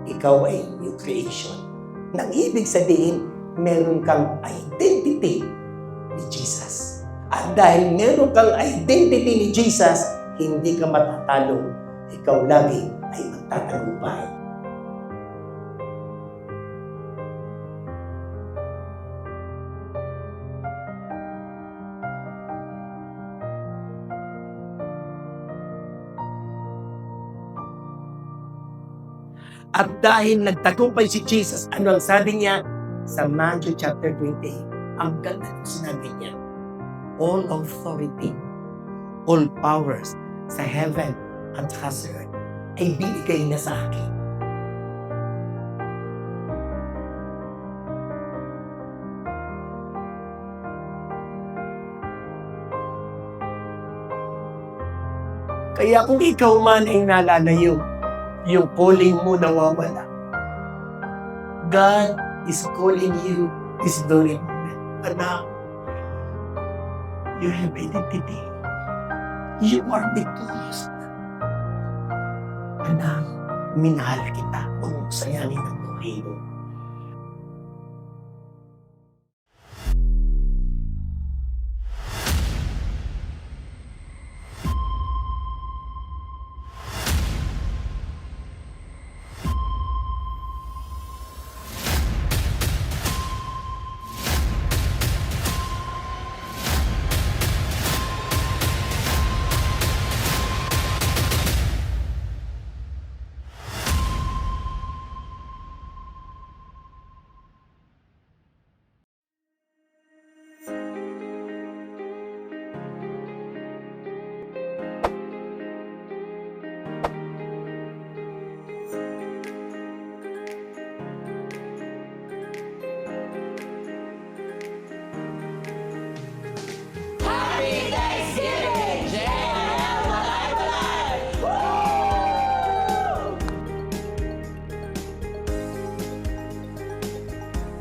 ikaw ay new creation. Nang ibig sabihin, meron kang identity ni Jesus. At dahil meron kang identity ni Jesus, hindi ka matatalo. Ikaw lagi ay magtatagumpay. At dahil nagtagumpay si Jesus, ano ang sabi niya sa Matthew chapter 20? Ang ganda ng sinabi niya, all authority, all powers sa heaven at sa earth ay binigay na sa akin. Kaya kung ikaw man ay nalalayo, yung calling mo nawawala. God is calling you this very moment. Anak, you have identity. You are victorious. Anak, minahal kita. Huwag mong sayangin ang buhay mo.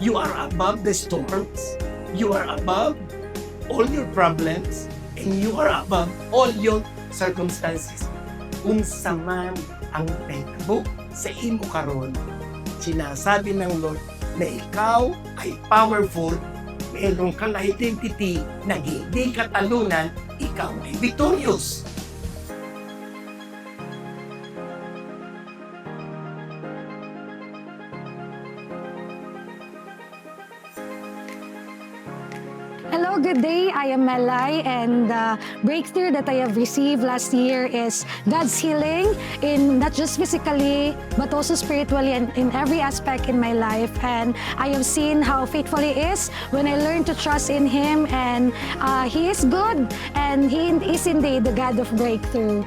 You are above the storms. You are above all your problems. And you are above all your circumstances. Kung saman ang naitabo sa imo karon, sinasabi ng Lord na ikaw ay powerful, meron kang identity na hindi katalunan, ikaw ay victorious. Hello, good day. I am Melay, and the breakthrough that I have received last year is God's healing in not just physically, but also spiritually and in every aspect in my life. And I have seen how faithful He is when I learn to trust in Him, and He is good, and He is indeed the God of breakthrough.